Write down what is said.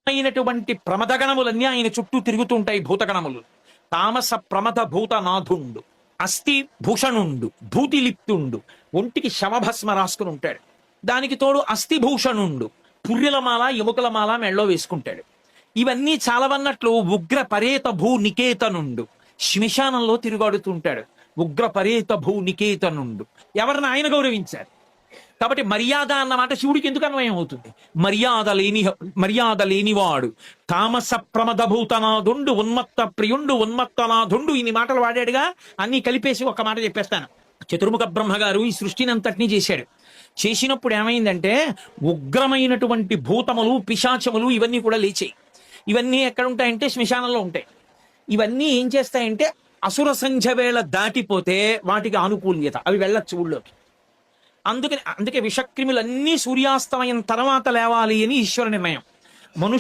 అయినటువంటి ప్రమదగణములన్నీ ఆయన చుట్టూ తిరుగుతుంటాయి. భూతగణములు. తామస ప్రమద భూతనాథుండు, అస్థి భూషణుండు, భూతిలిప్తుండు, ఒంటికి శవభస్మ రాసుకుని ఉంటాడు. దానికి తోడు అస్థిభూషణుండు, పుర్రెలమాల ఎముకలమాల మెళ్ళో వేసుకుంటాడు. ఇవన్నీ చాలవన్నట్లు ఉగ్ర పరేత భూ నికేతనుండు, శ్మశానంలో తిరుగాడుతుంటాడు. ఉగ్ర పరేత భూ నికేతనుండు, ఎవరిని ఆయన గౌరవించారు కాబట్టి మర్యాద అన్నమాట శివుడికి ఎందుకు అన్వయం అవుతుంది? మర్యాద లేనివాడు, తామస ప్రమద భూతనాథుండు, ఉన్మత్త ప్రియుండు, ఉన్మత్తనాథుండు, ఇన్ని మాటలు వాడాడుగా. అన్ని కలిపేసి ఒక మాట చెప్పేస్తాను. చతుర్ముఖ బ్రహ్మగారు ఈ సృష్టిని అంతటినీ చేశాడు. చేసినప్పుడు ఏమైందంటే ఉగ్రమైనటువంటి భూతములు, పిశాచములు ఇవన్నీ కూడా లేచాయి. ఇవన్నీ ఎక్కడ ఉంటాయంటే శ్మశానంలో ఉంటాయి. ఇవన్నీ ఏం చేస్తాయంటే అసుర సంధ్య వేళ దాటిపోతే వాటికి ఆనుకూల్యత, అవి వెళ్ళచ్చు ఊళ్ళోకి. అందుకే విషక్రిములన్నీ సూర్యాస్తమయం తర్వాత లేవాలి అని ఈశ్వర నిర్ణయం.